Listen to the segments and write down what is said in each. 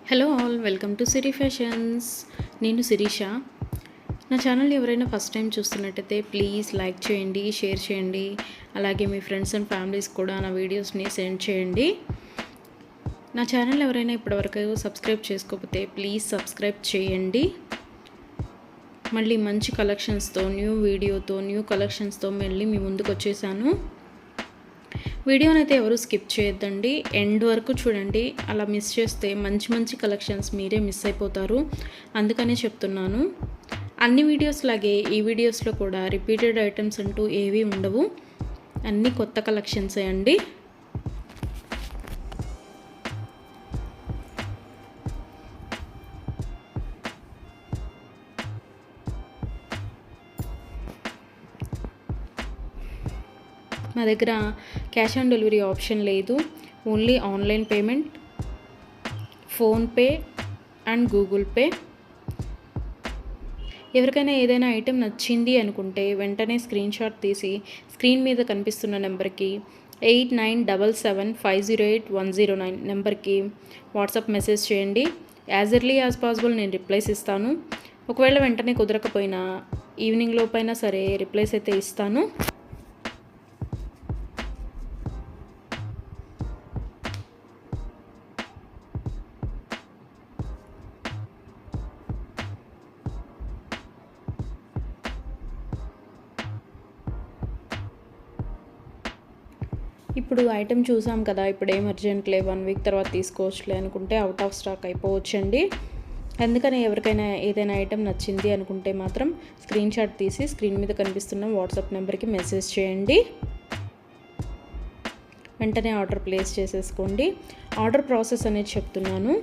Hello all, welcome to Siri fashions. నేను శిరీష. నా channel ఎవరైనా ఫస్ట్ టైం చూస్తున్నట్టయితే ప్లీజ్ లైక్ చేయండి, షేర్ చేయండి. అలాగే మీ ఫ్రెండ్స్ అండ్ ఫ్యామిలీస్ కూడా నా వీడియోస్ని సెండ్ చేయండి. నా ఛానల్ ఎవరైనా ఇప్పటివరకు సబ్స్క్రైబ్ చేసుకోకపోతే ప్లీజ్ సబ్స్క్రైబ్ చేయండి. మళ్ళీ మంచి కలెక్షన్స్తో, న్యూ వీడియోతో, న్యూ కలెక్షన్స్తో మళ్ళీ మీ ముందుకు వచ్చేసాను. వీడియోని అయితే ఎవరు స్కిప్ చేయొద్దండి, ఎండ్ వరకు చూడండి. అలా మిస్ చేస్తే మంచి మంచి కలెక్షన్స్ మీరే మిస్ అయిపోతారు. అందుకనే చెప్తున్నాను. అన్ని వీడియోస్ లాగే ఈ వీడియోస్లో కూడా రిపీటెడ్ ఐటమ్స్ అంటూ ఏవీ ఉండవు, అన్నీ కొత్త కలెక్షన్సే అండి. మా దగ్గర క్యాష్ ఆన్ డెలివరీ ఆప్షన్ లేదు, only online payment, PhonePe and Google pay. ఎవరికైనా ఏదైనా ఐటెం నచ్చింది అనుకుంటే వెంటనే స్క్రీన్ షాట్ తీసి స్క్రీన్ మీద కనిపిస్తున్న నెంబర్కి 8977508109 నెంబర్కి వాట్సాప్ మెసేజ్ చేయండి. యాజ్ ఎర్లీ యాజ్ పాసిబుల్ నేను రిప్లైస్ ఇస్తాను. ఒకవేళ వెంటనే కుదరకపోయినా ఈవినింగ్ లోపైనా సరే రిప్లైస్ అయితే ఇస్తాను. ఇప్పుడు ఐటెం చూసాం కదా, ఇప్పుడు ఏం అర్జెంట్లే, 1 వీక్ తర్వాత తీసుకోవచ్చులే అనుకుంటే అవుట్ ఆఫ్ స్టాక్ అయిపోవచ్చండి. అందుకని ఎవరికైనా ఏదైనా ఐటెం నచ్చింది అనుకుంటే మాత్రం స్క్రీన్ షాట్ తీసి స్క్రీన్ మీద కనిపిస్తున్న వాట్సాప్ నెంబర్కి మెసేజ్ చేయండి. వెంటనే ఆర్డర్ ప్లేస్ చేసేసుకోండి. ఆర్డర్ ప్రాసెస్ అనేది చెప్తున్నాను.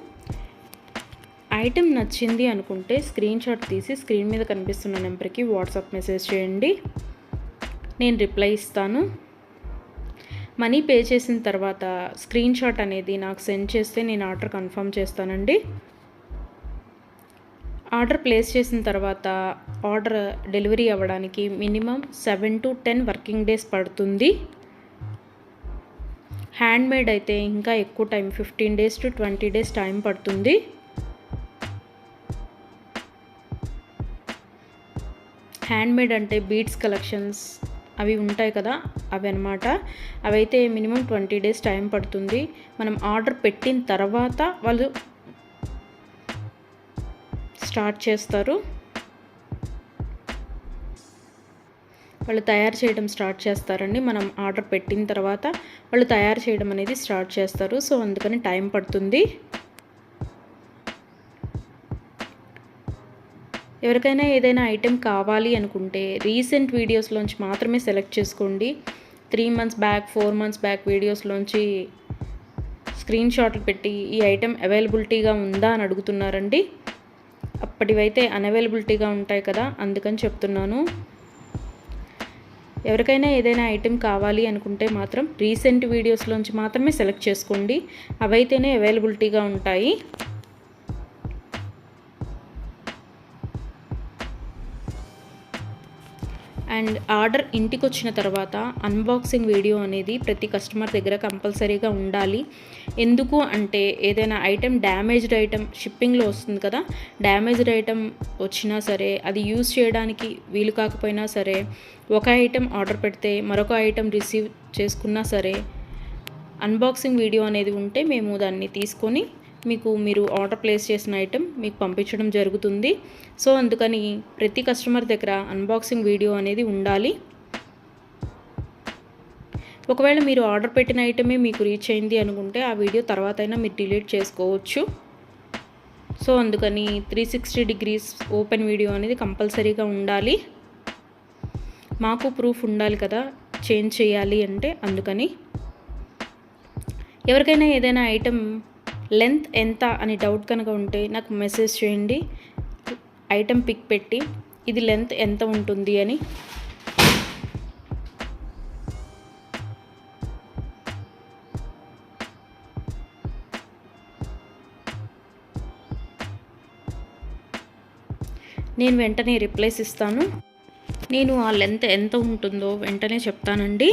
ఐటెం నచ్చింది అనుకుంటే స్క్రీన్ షాట్ తీసి స్క్రీన్ మీద కనిపిస్తున్న నెంబర్కి వాట్సాప్ మెసేజ్ చేయండి, నేను రిప్లై ఇస్తాను. మనీ పే చేసిన తర్వాత స్క్రీన్ షాట్ అనేది నాకు సెండ్ చేస్తే నేను ఆర్డర్ కన్ఫర్మ్ చేస్తానండి. ఆర్డర్ ప్లేస్ చేసిన తర్వాత ఆర్డర్ డెలివరీ అవ్వడానికి మినిమం 7 to 10 వర్కింగ్ డేస్ పడుతుంది. హ్యాండ్మేడ్ అయితే ఇంకా ఎక్కువ time, 15 days to 20 days time పడుతుంది. హ్యాండ్మేడ్ అంటే బీడ్స్ కలెక్షన్స్ అవి ఉంటాయి కదా, అవి అనమాట. అవైతే మినిమం 20 days టైం పడుతుంది. మనం ఆర్డర్ పెట్టిన తర్వాత వాళ్ళు స్టార్ట్ చేస్తారు, వాళ్ళు తయారు చేయడం స్టార్ట్ చేస్తారండి. మనం ఆర్డర్ పెట్టిన తర్వాత వాళ్ళు తయారు చేయడం అనేది స్టార్ట్ చేస్తారు. సో అందుకని టైం పడుతుంది. ఎవరికైనా ఏదైనా ఐటెం కావాలి అనుకుంటే రీసెంట్ వీడియోస్లోంచి మాత్రమే సెలెక్ట్ చేసుకోండి. 3 months బ్యాక్, 4 months బ్యాక్ వీడియోస్లోంచి స్క్రీన్ షాట్లు పెట్టి ఈ ఐటెం అవైలబిలిటీగా ఉందా అని అడుగుతున్నారండి. అప్పటివైతే అన్అవైలబిలిటీగా ఉంటాయి కదా, అందుకని చెప్తున్నాను. ఎవరికైనా ఏదైనా ఐటెం కావాలి అనుకుంటే మాత్రం రీసెంట్ వీడియోస్లోంచి మాత్రమే సెలెక్ట్ చేసుకోండి, అవైతేనే అవైలబిలిటీగా ఉంటాయి. అండ్ ఆర్డర్ ఇంటికి వచ్చిన తర్వాత అన్బాక్సింగ్ వీడియో అనేది ప్రతి కస్టమర్ దగ్గర కంపల్సరీగా ఉండాలి. ఎందుకు అంటే ఏదైనా ఐటెం డ్యామేజ్డ్ ఐటెం షిప్పింగ్లో వస్తుంది కదా, డ్యామేజ్డ్ ఐటెం వచ్చినా సరే అది యూజ్ చేయడానికి వీలు కాకపోయినా సరే, ఒక ఐటెం ఆర్డర్ పెడితే మరొక ఐటెం రిసీవ్ చేసుకున్నా సరే అన్బాక్సింగ్ వీడియో అనేది ఉంటే మేము దాన్ని తీసుకొని మీరు ఆర్డర్ ప్లేస్ చేసిన ఐటెం మీకు పంపించడం జరుగుతుంది. సో అందుకని ప్రతి కస్టమర్ దగ్గర అన్బాక్సింగ్ వీడియో అనేది ఉండాలి. ఒకవేళ మీరు ఆర్డర్ పెట్టిన ఐటమే మీకు రీచ్ అయింది అనుకుంటే ఆ వీడియో తర్వాత అయినా మీరు డిలీట్ చేసుకోవచ్చు. సో అందుకని 360 degrees ఓపెన్ వీడియో అనేది కంపల్సరీగా ఉండాలి. మాకు ప్రూఫ్ ఉండాలి కదా చేంజ్ చేయాలి అంటే, అందుకని. ఎవరికైనా ఏదైనా ఐటెం లెంత్ ఎంత అని డౌట్ కనుక ఉంటే నాకు మెసేజ్ చేయండి, ఐటెం పిక్ పెట్టి ఇది లెంత్ ఎంత ఉంటుంది అని. నేను వెంటనే రిప్లైస్ ఇస్తాను. నేను ఆ లెంత్ ఎంత ఉంటుందో వెంటనే చెప్తానండి.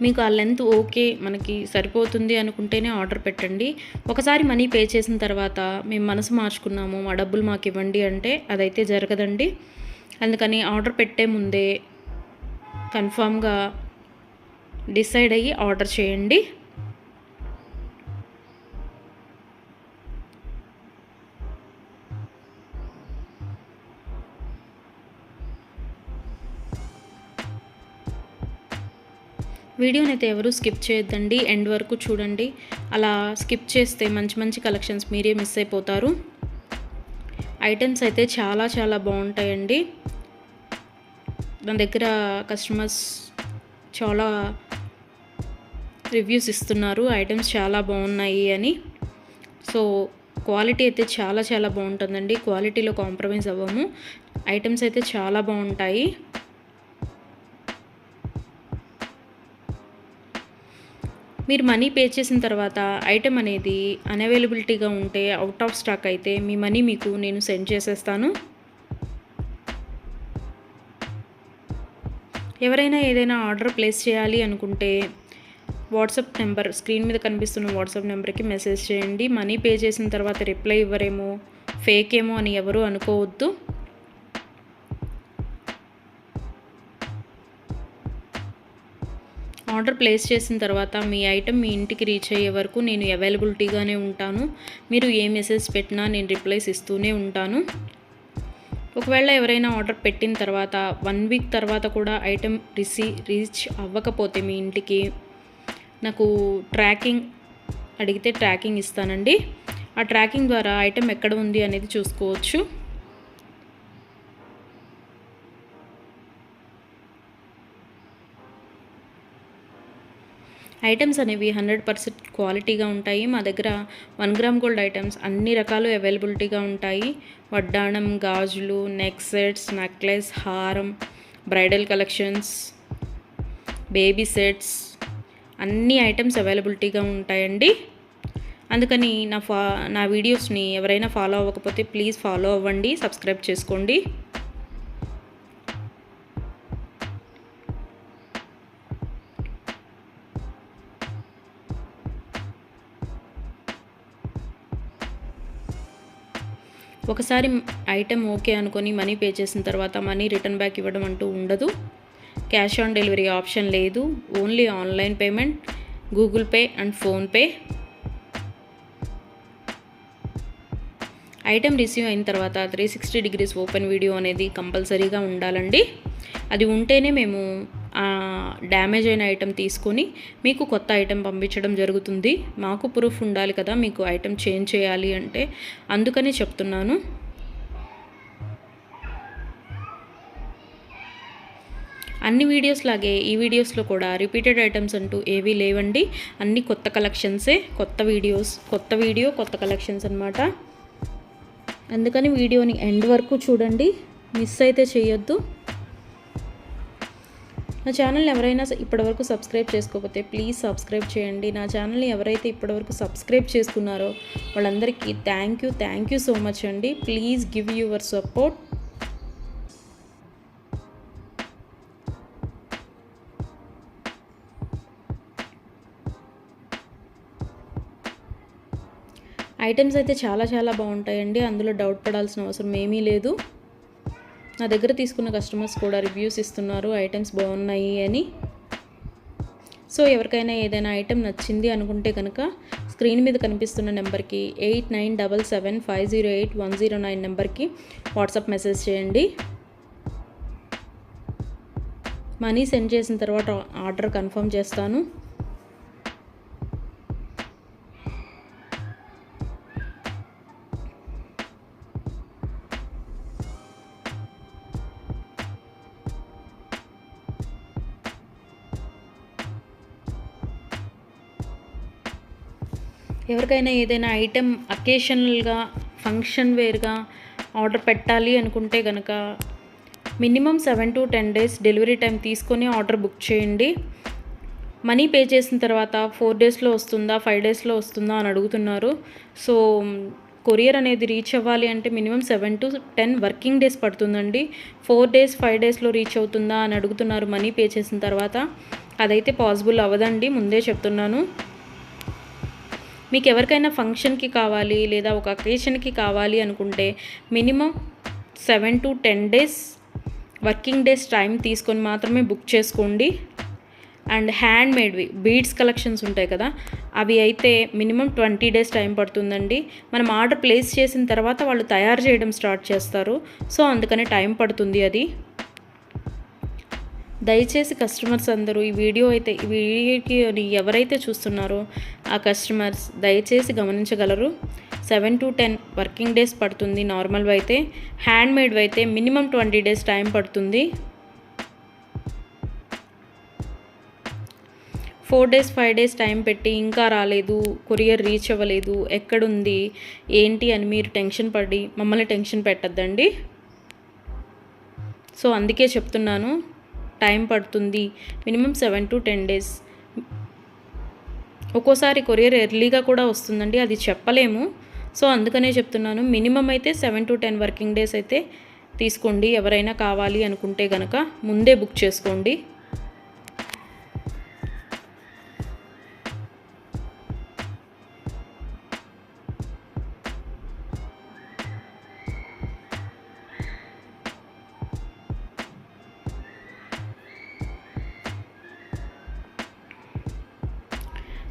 మీకు ఆ లెంత్ ఓకే, మనకి సరిపోతుంది అనుకుంటేనే ఆర్డర్ పెట్టండి. ఒకసారి మనీ పే చేసిన తర్వాత మేము మనసు మార్చుకున్నాము, మా డబ్బులు మాకు ఇవ్వండి అంటే అదైతే జరగదండి. అందుకని ఆర్డర్ పెట్టే ముందే కన్ఫామ్గా డిసైడ్ అయ్యి ఆర్డర్ చేయండి. వీడియోని అయితే ఎవరు స్కిప్ చేయొద్దండి, ఎండ్ వరకు చూడండి. అలా స్కిప్ చేస్తే మంచి మంచి కలెక్షన్స్ మీరే మిస్ అయిపోతారు. ఐటమ్స్ అయితే చాలా చాలా బాగుంటాయండి. నా దగ్గర కస్టమర్స్ చాలా రివ్యూస్ ఇస్తున్నారు ఐటమ్స్ చాలా బాగున్నాయి అని. సో క్వాలిటీ అయితే చాలా చాలా బాగుంటుందండి, క్వాలిటీలో కాంప్రమైజ్ అవ్వము. ఐటమ్స్ అయితే చాలా బాగుంటాయి. మీరు మనీ పే చేసిన తర్వాత ఐటెం అనేది అన్అవైలబిలిటీగా ఉంటే, అవుట్ ఆఫ్ స్టాక్ అయితే మీ మనీ మీకు నేను సెండ్ చేసేస్తాను. ఎవరైనా ఏదైనా ఆర్డర్ ప్లేస్ చేయాలి అనుకుంటే వాట్సాప్ నెంబర్, స్క్రీన్ మీద కనిపిస్తున్న వాట్సాప్ నెంబర్కి మెసేజ్ చేయండి. మనీ పే చేసిన తర్వాత రిప్లై ఇవ్వరేమో, ఫేక్ ఏమో అని ఎవరు అనుకోవద్దు. ఆర్డర్ ప్లేస్ చేసిన తర్వాత మీ ఐటెం మీ ఇంటికి రీచ్ అయ్యే వరకు నేను అవైలబిలిటీగానే ఉంటాను. మీరు ఏ మెసేజ్ పెట్టినా నేను రిప్లైస్ ఇస్తూనే ఉంటాను. ఒకవేళ ఎవరైనా ఆర్డర్ పెట్టిన తర్వాత 1 వీక్ తర్వాత కూడా ఐటెం రీచ్ అవ్వకపోతే మీ ఇంటికి నాకు ట్రాకింగ్ అడిగితే ట్రాకింగ్ ఇస్తానండి. ఆ ట్రాకింగ్ ద్వారా ఐటెం ఎక్కడ ఉంది అనేది చూసుకోవచ్చు. ఐటమ్స్ అనేవి 100% క్వాలిటీగా ఉంటాయి. మా దగ్గర 1 గ్రామ్ గోల్డ్ ఐటమ్స్ అన్ని రకాలు అవైలబిలిటీగా ఉంటాయి. వడ్డాణం, గాజులు, నెక్ సెట్స్, నెక్లెస్, హారం, బ్రైడల్ కలెక్షన్స్, బేబీ సెట్స్ అన్ని ఐటమ్స్ అవైలబిలిటీగా ఉంటాయండి. అందుకని నా వీడియోస్ని ఎవరైనా ఫాలో అవ్వకపోతే ప్లీజ్ ఫాలో అవ్వండి, సబ్స్క్రైబ్ చేసుకోండి. ఒకసారి ఐటెం ఓకే అనుకొని మనీ పే చేసిన తర్వాత మనీ రిటర్న్ బ్యాక్ ఇవ్వడం అంటూ ఉండదు. క్యాష్ ఆన్ డెలివరీ ఆప్షన్ లేదు. Only online payment, Google pay and PhonePe. Item receive అయిన తర్వాత 360 డిగ్రీస్ ఓపెన్ వీడియో అనేది కంపల్సరీగా ఉండాలండి. అది ఉంటేనే మేము డ్యామేజ్ అయిన ఐటెం తీసుకొని మీకు కొత్త ఐటెం పంపించడం జరుగుతుంది. మాకు ప్రూఫ్ ఉండాలి కదా మీకు ఐటెం చేంజ్ చేయాలి అంటే, అందుకని చెప్తున్నాను. అన్ని వీడియోస్ లాగే ఈ వీడియోస్లో కూడా రిపీటెడ్ ఐటమ్స్ అంటూ ఏవీ లేవండి. అన్ని కొత్త కలెక్షన్సే, కొత్త వీడియో కొత్త కలెక్షన్స్ అన్నమాట. అందుకని వీడియోని ఎండ్ వరకు చూడండి, మిస్ అయితే చేయొద్దు. నా ఛానల్ని ఎవరైనా ఇప్పటివరకు సబ్స్క్రైబ్ చేసుకోకపోతే ప్లీజ్ సబ్స్క్రైబ్ చేయండి. నా ఛానల్ని ఎవరైతే ఇప్పటివరకు సబ్స్క్రైబ్ చేసుకున్నారో వాళ్ళందరికీ థ్యాంక్ యూ సో మచ్ అండి. Please give your support. Items అయితే చాలా చాలా బాగుంటాయండి, అందులో డౌట్ పడాల్సిన అవసరం ఏమీ లేదు. నా దగ్గర తీసుకున్న కస్టమర్స్ కూడా రివ్యూస్ ఇస్తున్నారు ఐటమ్స్ బాగున్నాయి అని. సో ఎవరికైనా ఏదైనా ఐటెం నచ్చింది అనుకుంటే కనుక స్క్రీన్ మీద కనిపిస్తున్న నెంబర్కి 8977508109 నెంబర్కి వాట్సాప్ మెసేజ్ చేయండి. మనీ సెండ్ చేసిన తర్వాత ఆర్డర్ కన్ఫర్మ్ చేస్తాను. ఎవరికైనా ఏదైనా ఐటెం అకేషనల్గా, ఫంక్షన్ వేర్గా ఆర్డర్ పెట్టాలి అనుకుంటే కనుక minimum 7 to 10 days delivery time తీసుకొని ఆర్డర్ బుక్ చేయండి. మనీ పే చేసిన తర్వాత 4 daysలో వస్తుందా 5 daysలో వస్తుందా అని అడుగుతున్నారు. సో కొరియర్ అనేది రీచ్ అవ్వాలి అంటే మినిమం 7 to 10 వర్కింగ్ డేస్ పడుతుందండి. 4 days 5 daysలో రీచ్ అవుతుందా అని అడుగుతున్నారు మనీ పే చేసిన తర్వాత. అదైతే పాసిబుల్ అవ్వదండి, ముందే చెప్తున్నాను. మీకు ఎవరికైనా ఫంక్షన్కి కావాలి లేదా ఒక అకేషన్కి కావాలి అనుకుంటే minimum 7 to 10 days working days time తీసుకొని మాత్రమే బుక్ చేసుకోండి. అండ్ హ్యాండ్ మేడ్వి బీడ్స్ కలెక్షన్స్ ఉంటాయి కదా, అవి అయితే మినిమం 20 డేస్ టైం పడుతుందండి. మనం ఆర్డర్ ప్లేస్ చేసిన తర్వాత వాళ్ళు తయారు చేయడం స్టార్ట్ చేస్తారు. సో అందుకని టైం పడుతుంది అది. దయచేసి కస్టమర్స్ అందరూ ఈ వీడియోకి ఎవరైతే చూస్తున్నారో ఆ కస్టమర్స్ దయచేసి గమనించగలరు. 7 to 10 వర్కింగ్ డేస్ పడుతుంది నార్మల్వి అయితే. హ్యాండ్ మేడ్వి అయితే మినిమం 20 డేస్ టైం పడుతుంది. 4 డేస్ 5 డేస్ టైం పెట్టి ఇంకా రాలేదు, కొరియర్ రీచ్ అవ్వలేదు, ఎక్కడుంది ఏంటి అని మీరు టెన్షన్ పడి మమ్మల్ని టెన్షన్ పెట్టద్దండి. సో అందుకే చెప్తున్నాను, టైం పడుతుంది మినిమం 7 to 10 డేస్. ఒక్కోసారి కొరియర్ ఎర్లీగా కూడా వస్తుందండి, అది చెప్పలేము. సో అందుకనే చెప్తున్నాను, మినిమం అయితే 7 to 10 వర్కింగ్ డేస్ అయితే తీసుకోండి. ఎవరైనా కావాలి అనుకుంటే కనుక ముందే బుక్ చేసుకోండి.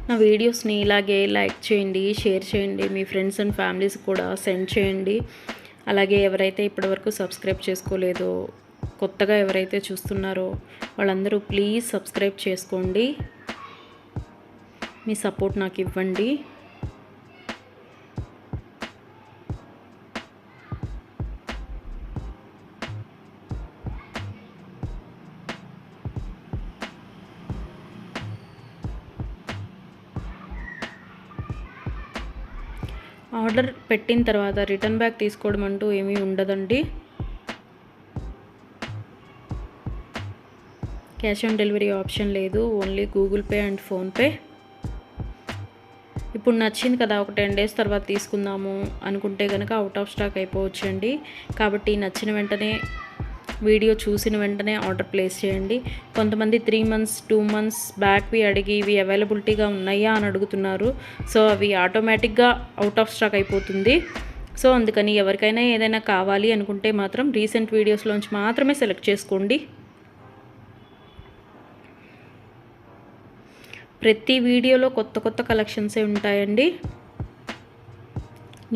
నా వీడియోస్ని ఇలాగే లైక్ చేయండి, షేర్ చేయండి, మీ ఫ్రెండ్స్ అండ్ ఫ్యామిలీస్ కూడా సెండ్ చేయండి. అలాగే ఎవరైతే ఇప్పటివరకు సబ్స్క్రైబ్ చేసుకోలేదో, కొత్తగా ఎవరైతే చూస్తున్నారో వాళ్ళందరూ ప్లీజ్ సబ్స్క్రైబ్ చేసుకోండి. మీ సపోర్ట్ నాకు ఇవ్వండి. ఆర్డర్ పెట్టిన తర్వాత రిటర్న్ బ్యాక్ తీసుకోవడం అంటూ ఏమీ ఉండదండి. క్యాష్ ఆన్ డెలివరీ ఆప్షన్ లేదు, only Google pay and PhonePe. ఇప్పుడు నచ్చింది కదా, ఒక 10 డేస్ తర్వాత తీసుకుందాము అనుకుంటే కనుక అవుట్ ఆఫ్ స్టాక్ అయిపోవచ్చండి. కాబట్టి నచ్చిన వెంటనే, వీడియో చూసిన వెంటనే ఆర్డర్ ప్లేస్ చేయండి. కొంతమంది 3 months 2 months బ్యాక్వి అడిగి ఇవి అవైలబిలిటీగా ఉన్నాయా అని అడుగుతున్నారు. సో అవి ఆటోమేటిక్గా అవుట్ ఆఫ్ స్టాక్ అయిపోతుంది. సో అందుకని ఎవరికైనా ఏదైనా కావాలి అనుకుంటే మాత్రం రీసెంట్ వీడియోస్లోంచి మాత్రమే సెలెక్ట్ చేసుకోండి. ప్రతి వీడియోలో కొత్త కొత్త కలెక్షన్సే ఉంటాయండి.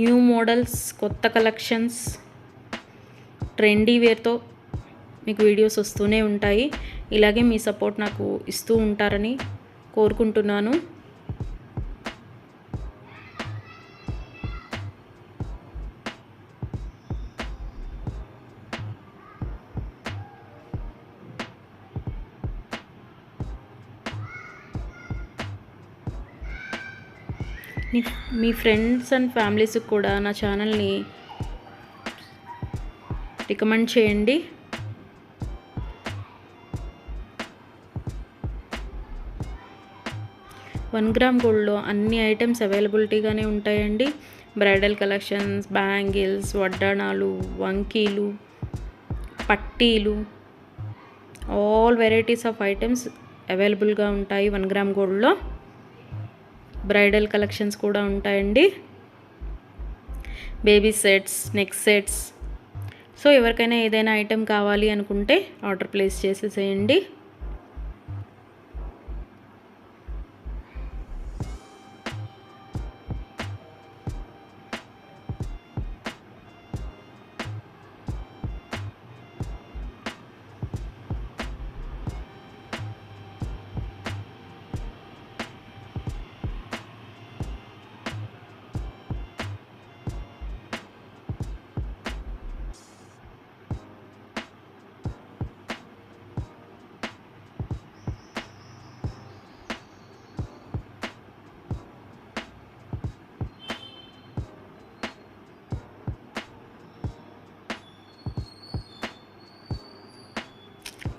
న్యూ మోడల్స్, కొత్త కలెక్షన్స్, ట్రెండీ వేర్తో మీకు వీడియోస్ వస్తూనే ఉంటాయి. ఇలాగే మీ సపోర్ట్ నాకు ఇస్తూ ఉంటారని కోరుకుంటున్నాను. మీ ఫ్రెండ్స్ అండ్ ఫ్యామిలీస్కి కూడా నా ఛానల్ని రికమెండ్ చేయండి. వన్ గ్రామ్ గోల్డ్లో అన్ని ఐటమ్స్ అవైలబిలిటీగానే ఉంటాయండి. బ్రైడల్ కలెక్షన్స్, బ్యాంగిల్స్, వడ్డాణాలు, వంకీలు, పట్టీలు, ఆల్ వెరైటీస్ ఆఫ్ ఐటమ్స్ అవైలబుల్గా ఉంటాయి 1 గ్రామ్ గోల్డ్లో. బ్రైడల్ కలెక్షన్స్ కూడా ఉంటాయండి. Baby sets, neck sets. So ఎవరికైనా ఏదైనా ఐటెం కావాలి అనుకుంటే ఆర్డర్ ప్లేస్ చేసేసేయండి.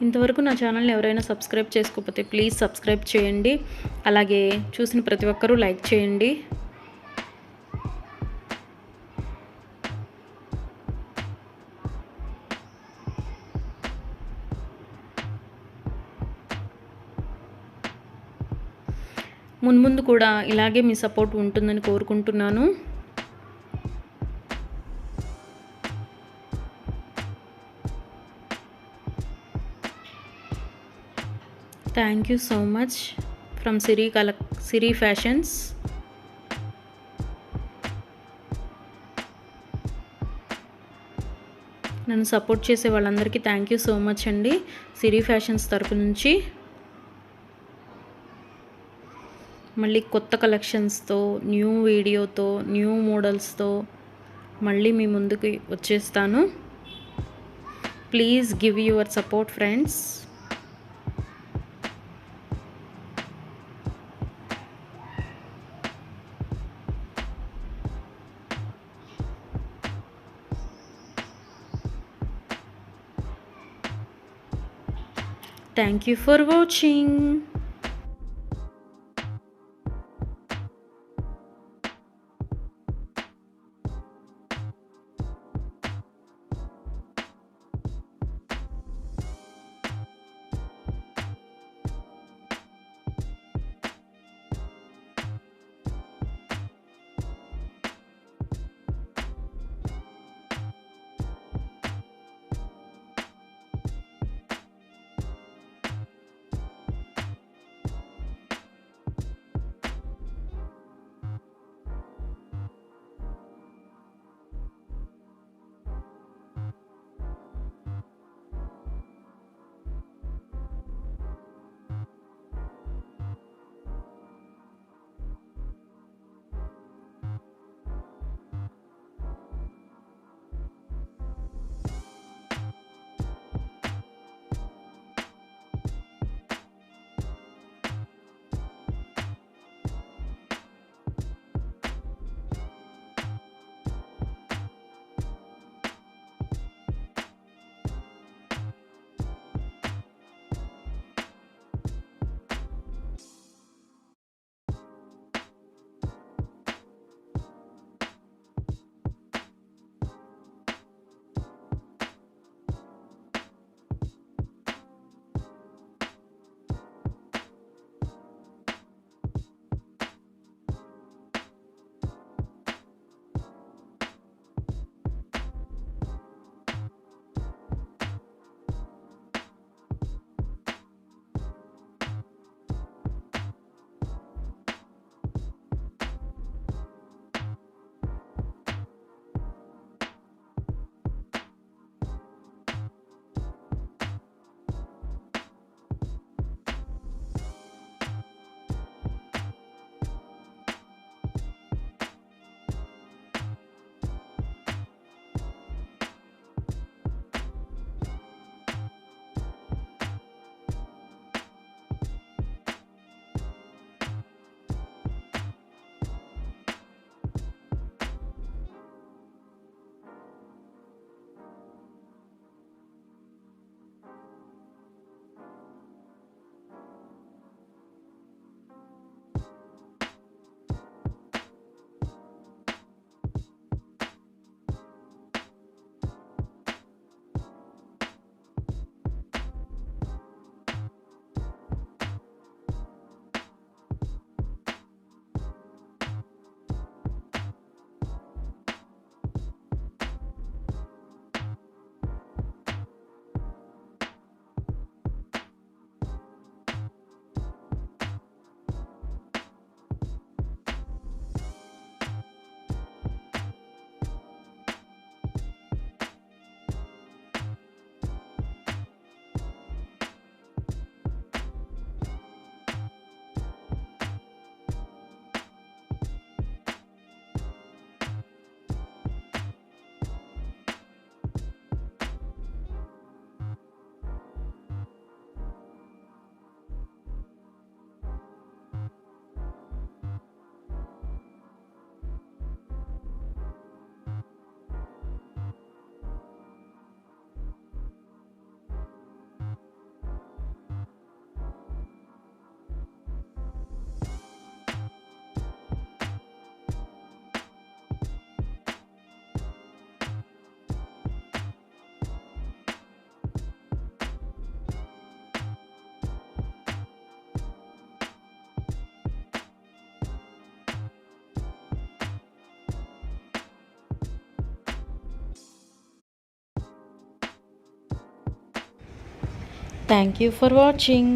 ఇంతవరకు నా ఛానల్ని ఎవరైనా సబ్స్క్రైబ్ చేసుకోకపోతే ప్లీజ్ సబ్స్క్రైబ్ చేయండి. అలాగే చూసిన ప్రతి ఒక్కరూ లైక్ చేయండి. మున్ముందు కూడా ఇలాగే మీ సపోర్ట్ ఉంటుందని కోరుకుంటున్నాను. Thank you so much from Siri fashions. నన్ను సపోర్ట్ చేసే వాళ్ళందరికీ థ్యాంక్ యూ సో మచ్ అండి, సిరి ఫ్యాషన్స్ తరపు నుంచి. మళ్ళీ కొత్త కలెక్షన్స్తో, న్యూ వీడియోతో, న్యూ మోడల్స్తో మళ్ళీ మీ ముందుకు వచ్చేస్తాను. Please give your support friends. Thank you for watching. Thank you for watching.